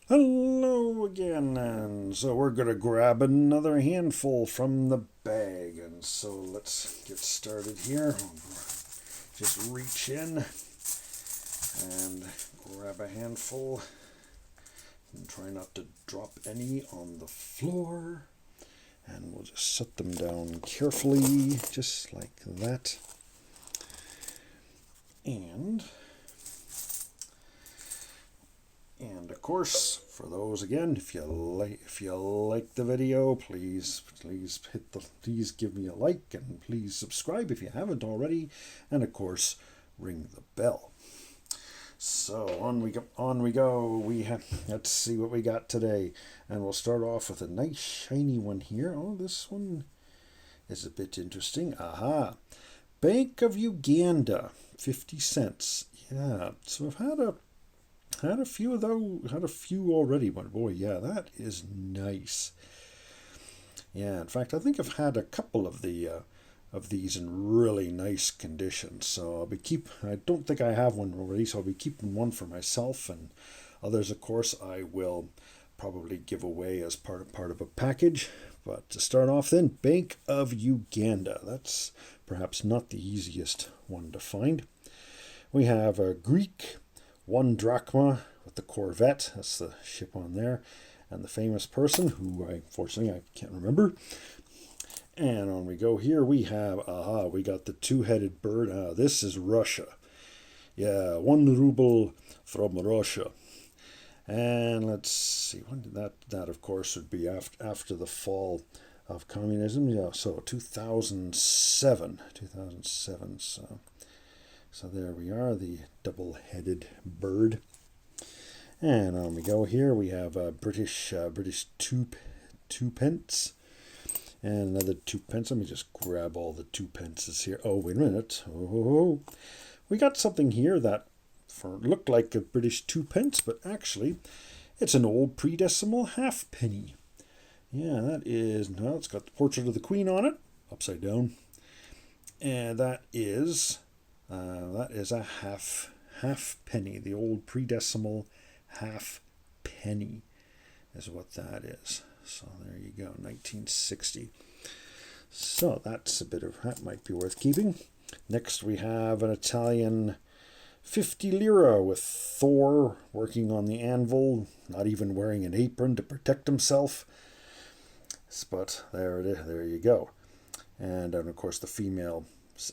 Hello again, and so we're going to grab another handful from the bag. And so let's get started here. Just reach in and grab a handful and try not to drop any on the floor. And we'll just set them down carefully, just like that. And of course, for those again, if you like the video, please give me a like, and please subscribe if you haven't already, and of course, ring the bell. So on we go. Let's see what we got today, and we'll start off with a nice shiny one here. Oh, this one is a bit interesting. Aha, Bank of Uganda, 50 cents. Yeah, so I've had a few of those, had a few already, but boy, yeah, that is nice. Yeah, in fact, I think I've had a couple of these in really nice condition. So I don't think I have one already, so I'll be keeping one for myself, and others, of course, I will probably give away as part of a package. But to start off then, Bank of Uganda. That's perhaps not the easiest one to find. We have a Greek 1 drachma with the Corvette. That's the ship on there. And the famous person, who unfortunately I can't remember. And on we go here. We have, we got the two-headed bird. This is Russia. Yeah, 1 ruble from Russia. And let's see, when did that of course would be after the fall of communism. Yeah, so 2007. So there we are, the double-headed bird. And on we go here. We have British two pence. And another 2 pence. Let me just grab all the 2 pences here. Oh, wait a minute. Oh. We got something here that looked like a British 2 pence, but actually it's an old pre-decimal halfpenny. Yeah, it's got the portrait of the Queen on it, upside down. And that is a halfpenny. The old pre-decimal halfpenny is what that is. So there you go, 1960. So that might be worth keeping. Next we have an Italian 50 lira with Thor working on the anvil, not even wearing an apron to protect himself. But there it is, there you go. And of course the female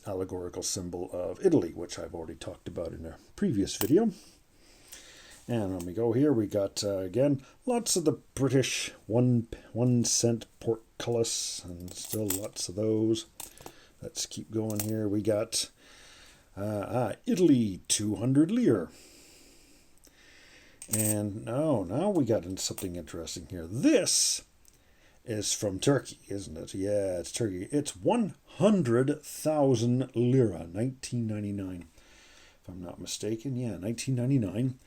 allegorical symbol of Italy, which I've already talked about in a previous video. And when we go here, we got, again, lots of the British 1 cent portcullis, and still lots of those. Let's keep going here. We got Italy 200 lira. And now we got into something interesting here. This is from Turkey, isn't it? Yeah, it's Turkey. It's 100,000 lira, 1999. If I'm not mistaken, yeah, 1999.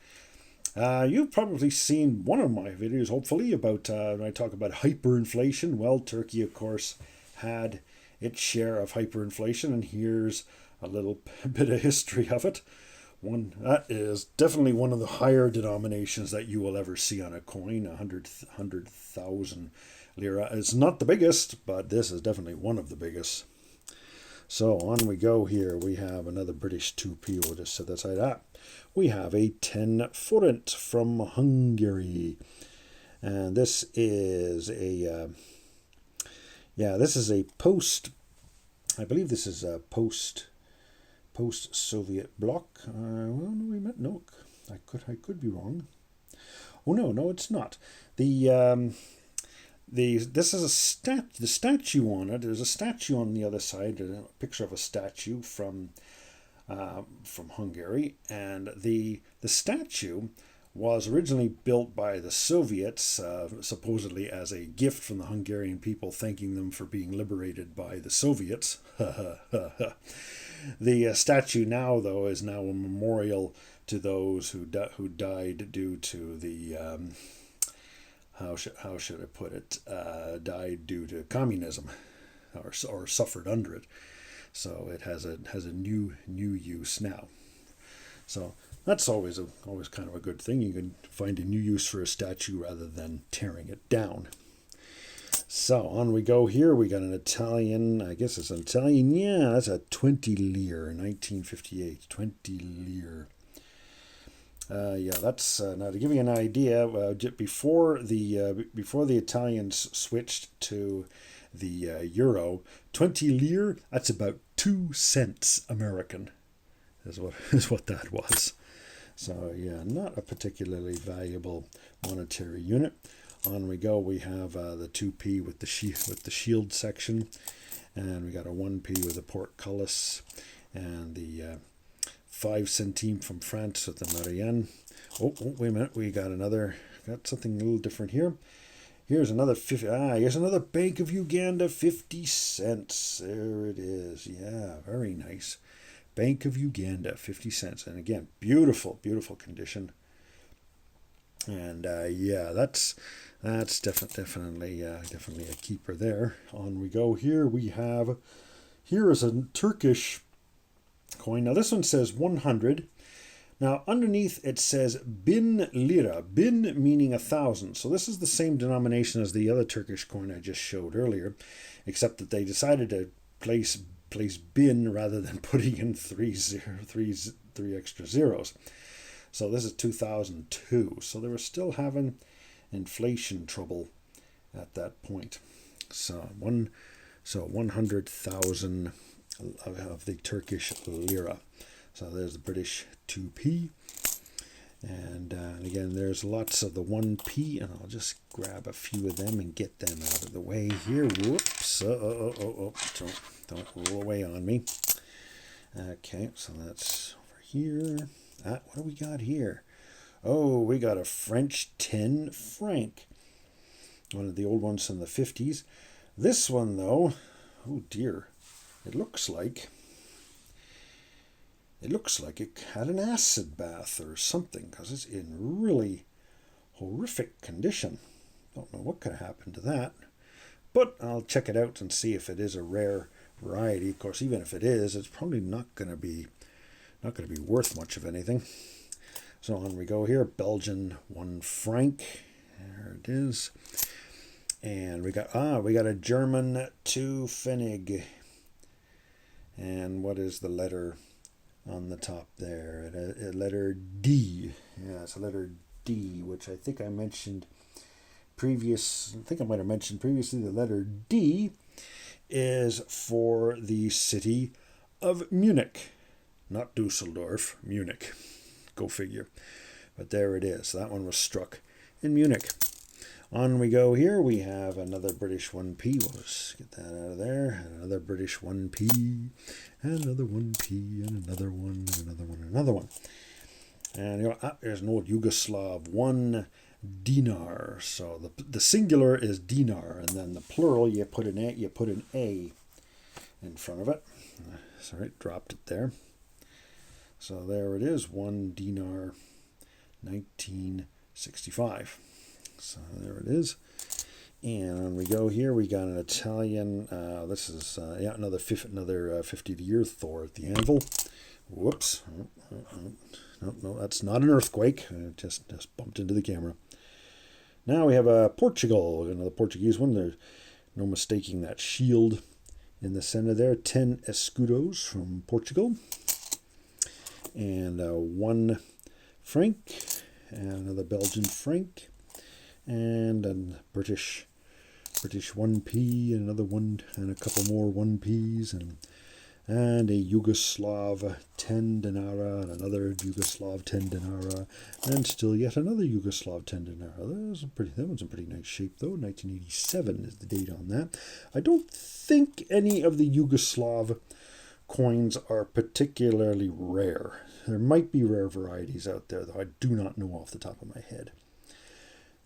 You've probably seen one of my videos, hopefully, about when I talk about hyperinflation. Well, Turkey, of course, had its share of hyperinflation, and here's a little bit of history of it. That is definitely one of the higher denominations that you will ever see on a coin, 100,000 lira. It's not the biggest, but this is definitely one of the biggest. So on we go here. We have another British 2p. We'll just set that side up. We have a 10 forint from Hungary. And this is a I believe this is a post-Soviet bloc. No, I could be wrong. Oh no, it's not. This is the statue on it. There's a statue on the other side, a picture of a statue from Hungary, and the statue was originally built by the Soviets, supposedly as a gift from the Hungarian people, thanking them for being liberated by the Soviets. The statue now, though, is now a memorial to those who died due to the how should I put it? Died due to communism, or suffered under it. So it has a new use now. So That's always kind of a good thing. You can find a new use for a statue rather than tearing it down. So on we go here. We got an Italian, I guess it's an Italian, yeah, that's a 20 lire, 1958, 20 lire. Yeah, that's now to give you an idea. Before the Italians switched to the euro, 20 lire, that's about 2 cents American, is what that was. So yeah, not a particularly valuable monetary unit. On we go. We have the 2p with the shield section, and we got a 1p with a portcullis, and the 5 centime from France with the Marianne. Oh, wait a minute. We got something a little different here. Here's another 50. Here's another Bank of Uganda, 50 cents. There it is. Yeah, very nice. Bank of Uganda, 50 cents. And again, beautiful, beautiful condition. And yeah, that's definitely a keeper there. On we go here. Here is a Turkish coin. Now this one says 100. Now underneath it says bin lira, bin meaning 1,000. So this is the same denomination as the other Turkish coin I just showed earlier, except that they decided to place bin rather than putting in three extra zeros. So this is 2002. So they were still having inflation trouble at that point. So 100,000 of the Turkish lira. So there's the British 2p. And again, there's lots of the 1p, and I'll just grab a few of them and get them out of the way here. Whoops. Don't roll away on me. Okay, so that's over here. What do we got here? Oh, we got a French 10 franc. One of the old ones from the 50s. This one, though, oh dear, it looks like it had an acid bath or something, because it's in really horrific condition. Don't know what could have happened to that, but I'll check it out and see if it is a rare variety. Of course, even if it is, it's probably not going to be worth much of anything. So on we go here. Belgian 1 franc. There it is. And we got a German 2 Pfennig. And what is the letter on the top there? A letter D. Yeah, it's a letter D, which I think I mentioned I might have mentioned previously. The letter D is for the city of Munich. Not Dusseldorf, Munich. Go figure. But there it is. That one was struck in Munich. On we go here. We have another British 1p. We'll just get that out of there. Another British 1p. And another 1p. And another one. And another one. And another one. And there's an old Yugoslav 1 dinar. So the singular is dinar. And then the plural, you put an A in front of it. Sorry, dropped it there. So there it is, 1 dinar, 1965. So there it is. And on we go here. We got an Italian. This is another 50 year Thor at the anvil. Whoops. No, that's not an earthquake. I just bumped into the camera. Now we have Portugal, another Portuguese one. There's no mistaking that shield in the center there. 10 escudos from Portugal. And 1 franc, and another Belgian franc, and a British 1p, and another one, and a couple more 1p's, and a Yugoslav 10 dinara, and another Yugoslav 10 dinara, and still yet another Yugoslav 10 dinara. That one's in pretty nice shape, though. 1987 is the date on that. I don't think any of the Yugoslav coins are particularly rare. There might be rare varieties out there, though I do not know off the top of my head.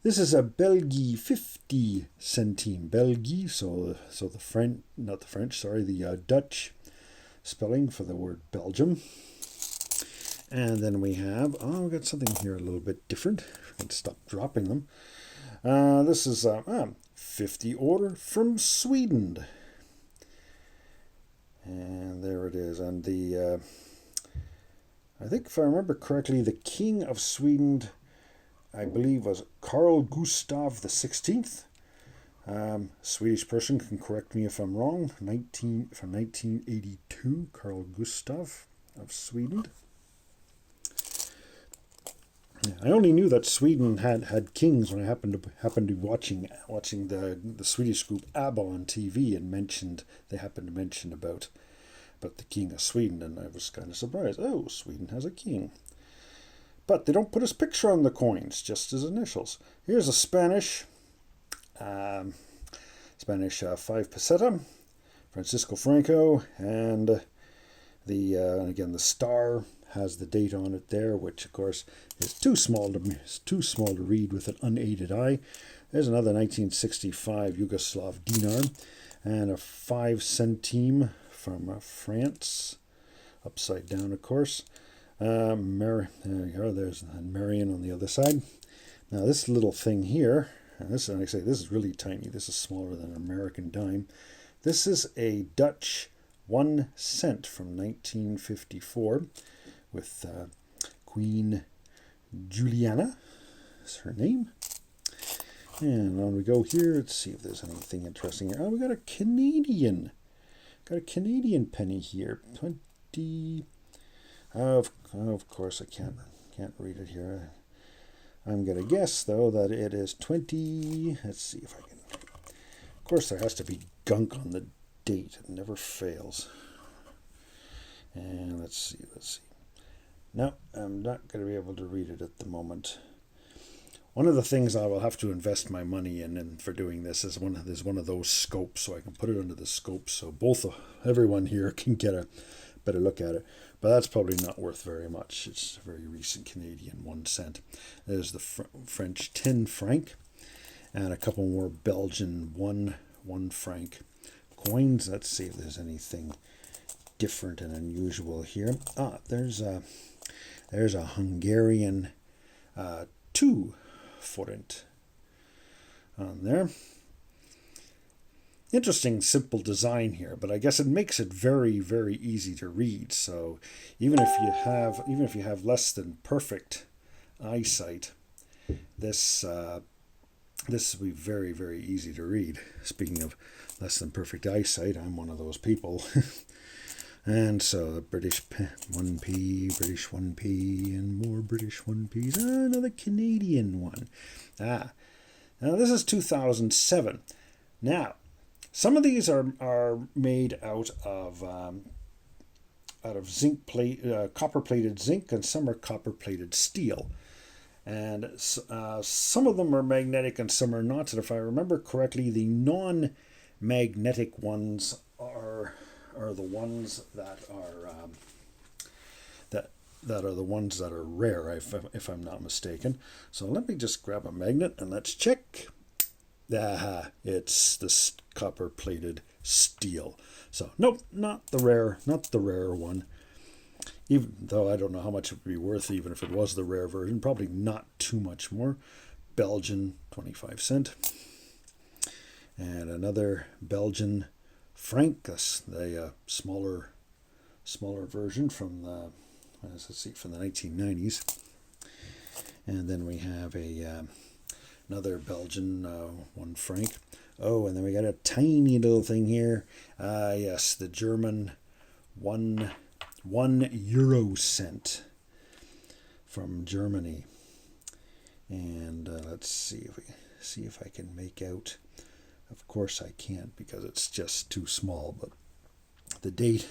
This is a Belgie 50 centime. Belgie, so the French, not the French, sorry, the Dutch spelling for the word Belgium. And then we have, we got something here a little bit different. I can stop dropping them. This is 50 order from Sweden. And there it is. And the I think if I remember correctly, the King of Sweden, I believe, was Carl Gustav the 16th. Swedish person can correct me if I'm wrong. From 1982, Carl Gustav of Sweden. Yeah, I only knew that Sweden had kings when I happened to be watching the Swedish group ABBA on TV, and they happened to mention about the King of Sweden, and I was kind of surprised. Oh, Sweden has a king. But they don't put his picture on the coins, just his initials. Here's a Spanish 5 peseta, Francisco Franco, and again the star has the date on it there, which of course is too small to read with an unaided eye. There's another 1965 Yugoslav dinar, and a 5 centime from France, upside down of course. There you go. There's Marion on the other side. Now this little thing here, and this is really tiny. This is smaller than an American dime. This is a Dutch 1 cent from 1954 with Queen Juliana is her name. And on we go here. Let's see if there's anything interesting here. Oh, we got a Canadian penny here. 20. Of course, I can't read it here. I'm going to guess, though, that it is 20. Let's see if I can. Of course, there has to be gunk on the date. It never fails. And let's see. No, I'm not going to be able to read it at the moment. One of the things I will have to invest my money in for doing this is one of those scopes, so I can put it under the scope, so everyone here can get a better look at it. But that's probably not worth very much. It's a very recent Canadian 1 cent. There's the French 10 franc, and a couple more Belgian 1 franc coins. Let's see if there's anything different and unusual here. There's a Hungarian 2 forint on there. Interesting, simple design here, but I guess it makes it very, very easy to read. So even if you have less than perfect eyesight, this will be very, very easy to read. Speaking of less than perfect eyesight, I'm one of those people. And so the British 1p, British 1p, and more British 1p's. Another Canadian one. Now this is 2007. Now, some of these are made out of zinc plate, copper-plated zinc, and some are copper-plated steel. And some of them are magnetic and some are not. And if I remember correctly, the non-magnetic ones are the ones that are the ones that are rare, if I'm not mistaken. So let me just grab a magnet and let's check. It's the copper-plated steel. So nope, not the rare one. Even though I don't know how much it would be worth, even if it was the rare version, probably not too much more. Belgian 25 cent, and another Belgian franc, the smaller version from the 1990s. And then we have another Belgian 1 franc. Oh, and then we got a tiny little thing here. Yes, the German 1 euro cent from Germany. And let's see if I can make out. Of course I can't because it's just too small. But the date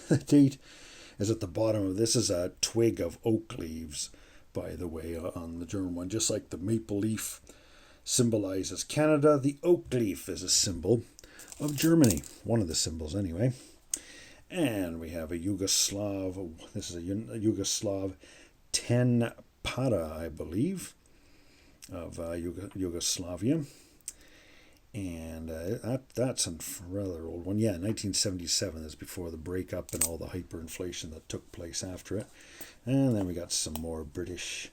is at the bottom of this. Is a twig of oak leaves, by the way, on the German one. Just like the maple leaf symbolizes Canada, the oak leaf is a symbol of Germany. One of the symbols, anyway. And we have a Yugoslav. This is a Yugoslav 10 para, I believe, of Yugoslavia. And that's a rather old one. Yeah, 1977 is before the breakup and all the hyperinflation that took place after it. And then we got some more British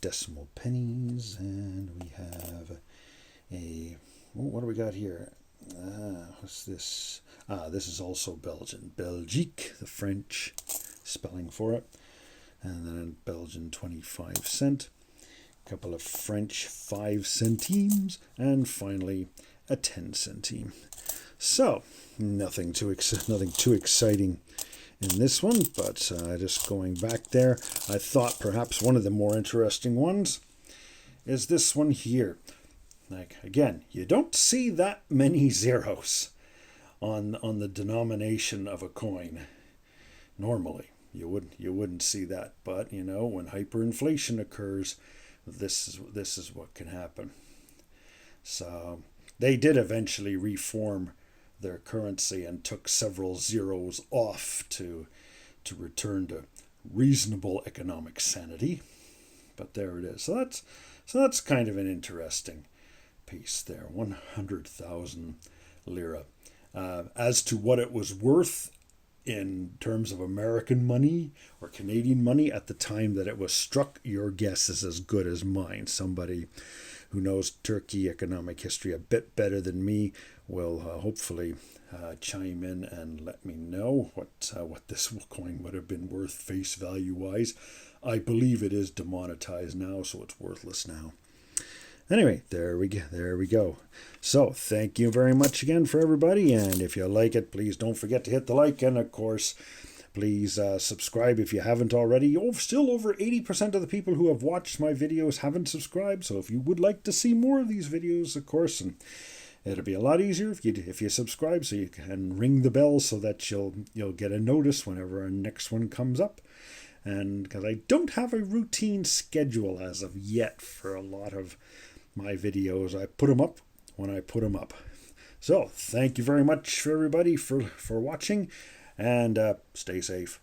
decimal pennies, and we have what do we got here? What's this? This is also Belgian. Belgique, the French spelling for it. and then a Belgian 25 cent, a couple of French 5 centimes, and finally a 10 centime. So nothing too exciting in this one, but just going back there, I thought perhaps one of the more interesting ones is this one here. Like, again, you don't see that many zeros on the denomination of a coin. Normally, you wouldn't see that, but you know, when hyperinflation occurs, this is what can happen. So they did eventually reform their currency and took several zeros off to return to reasonable economic sanity. But there it is. So that's kind of an interesting piece there. 100,000 lira. As to what it was worth in terms of American money or Canadian money at the time that it was struck, your guess is as good as mine. Somebody who knows Turkey economic history a bit better than me will hopefully chime in and let me know what this coin would have been worth face value wise. I believe it is demonetized now, so it's worthless now. Anyway, there we go. So thank you very much again for everybody, and if you like it, please don't forget to hit the like, and of course, please subscribe if you haven't already. Still over 80% of the people who have watched my videos haven't subscribed, so if you would like to see more of these videos, of course, and it'll be a lot easier if you subscribe, so you can ring the bell so that you'll get a notice whenever our next one comes up. And because I don't have a routine schedule as of yet for a lot of my videos, I put them up when I put them up. So thank you very much for everybody for watching, and stay safe.